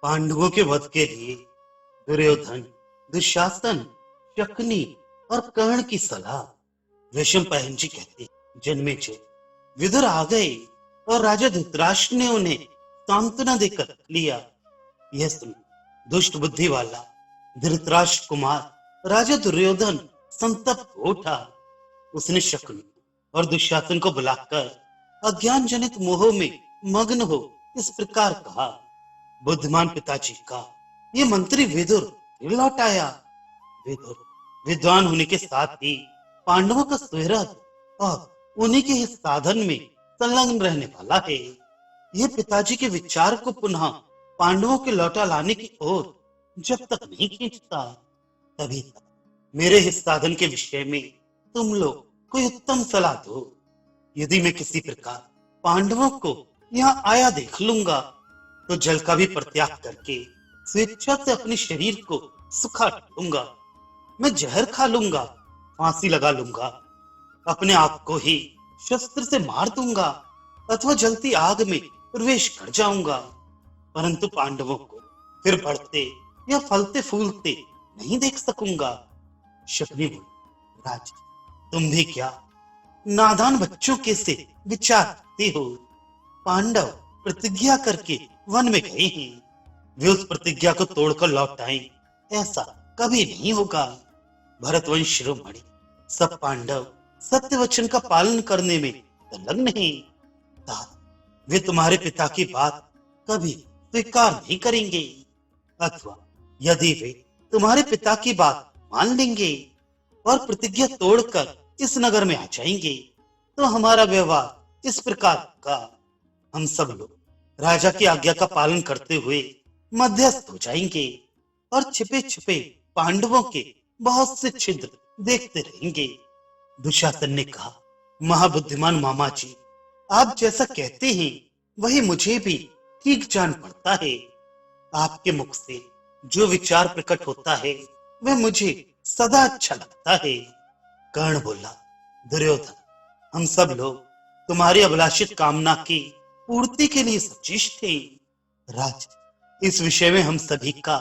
पांडवों के वध के लिए दुर्योधन, दुशासन, शकुनी और कर्ण की सलाह। विषम पहन जी कहते जन्मेजय विदुर आ गए और राजा धृतराष्ट्र ने उन्हें सांत्वना देकर लिया। यह सुन दुष्ट बुद्धि वाला धृतराष्ट्र कुमार राजा दुर्योधन संतप्त हो उठा। उसने शकुनी और दुशासन को बुलाकर अज्ञान जनित मोह में मग्न हो इस प्रकार कहा। बुद्धिमान पिताजी का ये मंत्री विदुर फिर लौट आया। विदुर विद्वान होने के साथ ही पांडवों का सुहृद और उन्हीं के इस साधन में संलग्न रहने वाला है। यह पिताजी के विचार को पुनः पांडवों के लौटा लाने की ओर जब तक नहीं खींचता तभी तक मेरे इस साधन के विषय में तुम लोग कोई उत्तम सलाह दो। यदि मैं किसी प्रकार पांडवों को यहाँ आया देख लूंगा तो जल का भी परित्याग करके स्वेच्छा से अपने शरीर को सुखा लूंगा। मैं जहर खा लूंगा, फांसी लगा लूंगा, अपने आप को ही शस्त्र से मार दूंगा अथवा जलती आग में प्रवेश कर जाऊंगा, परंतु पांडवों को फिर बढ़ते या फलते फूलते नहीं देख सकूंगा। शकुनी बोली, राज तुम भी क्या नादान बच्चों के से विचार करते हो। पांडव प्रतिज्ञा करके वन में गए हैं, वे उस प्रतिज्ञा को तोड़कर लौट आए, ऐसा कभी नहीं होगा। भरतवंश शिरोमणि सब पांडव सत्य वचन का पालन करने में संलग्न हैं। वे तुम्हारे पिता की बात कभी स्वीकार नहीं करेंगे, अथवा यदि वे तुम्हारे पिता की बात मान लेंगे और प्रतिज्ञा तोड़कर इस नगर में आ जाएंगे तो हमारा व्यवहार इस प्रकार का, हम सब लोग राजा की आज्ञा का पालन करते हुए मध्यस्थ हो जाएंगे और छिपे छिपे पांडवों के बहुत से छिद्र देखते रहेंगे। दुशासन ने कहा, महाबुद्धिमान मामा जी, आप जैसा कहते हैं वही मुझे भी ठीक जान पड़ता है। आपके मुख से जो विचार प्रकट होता है वह मुझे सदा अच्छा लगता है। कर्ण बोला, दुर्योधन, हम सब लोग तुम्हारी अभिलाषित कामना की पूर्ति के लिए सचेष्ट थे। राज, इस विषय में हम सभी का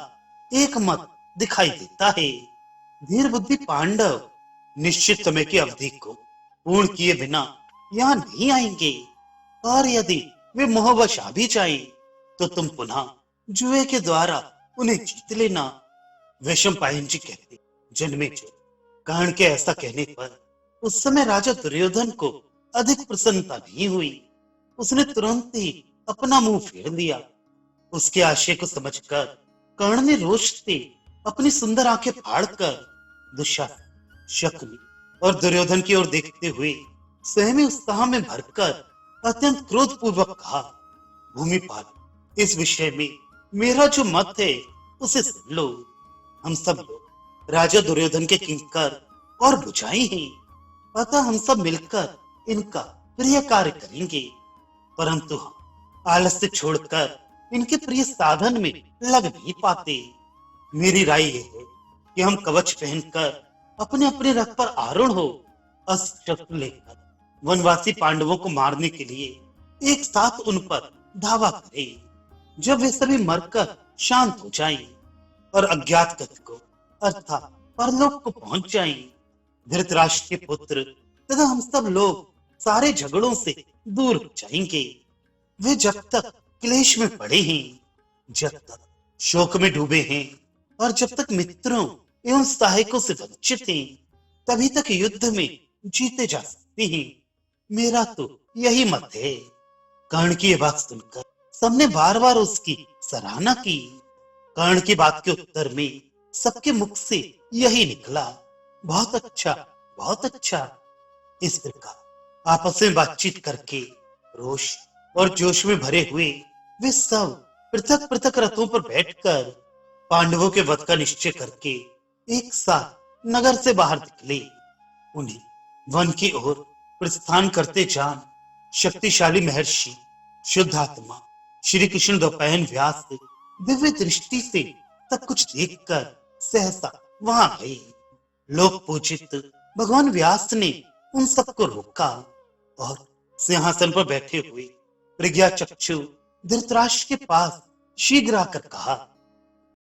एक मत दिखाई देता है। धीर बुद्धि पांडव निश्चित समय की अवधि को पूर्ण किए बिना यहाँ नहीं आएंगे, और यदि वे मोहवश आ भी जाए तो तुम पुनः जुए के द्वारा उन्हें जीत लेना। विषम पायन जी कहते, जन्मेजय, कर्ण के ऐसा कहने पर उस समय राजा दुर्योधन को अधिक प्रसन्नता नहीं हुई। उसने तुरंत ही अपना मुंह फेर लिया। उसके आशय को समझकर कर्ण ने रोष से अपनी सुंदर आंखें फाड़कर दुशासन, शकुनी और दुर्योधन की ओर देखते हुए सहमी उत्साह में भरकर अत्यंत क्रोध पूर्वक कहा, भूमिपाल, इस विषय में मेरा जो मत है उसे सुन लो। हम सब लोग राजा दुर्योधन के किंकर और बुझाई हैं, अतः हम सब मिलकर इनका प्रिय कार्य करेंगे, परंतु हम आलस्य छोड़कर इनके प्रिय साधन में लग नहीं पाते। मेरी राय यह है कि हम कवच पहनकर अपने अपने रथ पर आरूढ़ हो अस्त्र शस्त्र लेकर वनवासी पांडवों को मारने के लिए एक साथ उन पर धावा करें। जब वे सभी मरकर शांत हो जाएं और अज्ञात गति को अर्थात परलोक को पहुंच जाएं, धृतराष्ट्र के पुत्र तथा हम सब लोग सारे झगड़ों से दूर हो जाएंगे। वे जब तक क्लेश में पड़े हैं, जब तक शोक में डूबे हैं और जब तक मित्रों एवं सहायकों से वंचित हैं, तभी तक युद्ध में जीते जा सकते हैं। मेरा तो यही मत है। कर्ण की यह बात सुनकर सबने बार बार उसकी सराहना की। कर्ण की बात के उत्तर में सबके मुख से यही निकला, बहुत अच्छा, बहुत अच्छा। इस प्रकार आपस में बातचीत करके रोष और जोश में भरे हुए वे सब पृथक पृथक रथों पर बैठकर पांडवों के वध का निश्चय करके एक साथ नगर से बाहर निकले। उन्हें वन की ओर प्रस्थान करते जान शक्तिशाली महर्षि शुद्धात्मा श्री कृष्ण द्वैपायन व्यास दिव्य दृष्टि से सब कुछ देखकर सहसा वहां गए। लोक पूजित भगवान व्यास ने उन सबको रोका और सिंहासन पर बैठे हुए प्रज्ञा चक्षु धृतराष्ट्र के पास शीघ्र आकर कहा,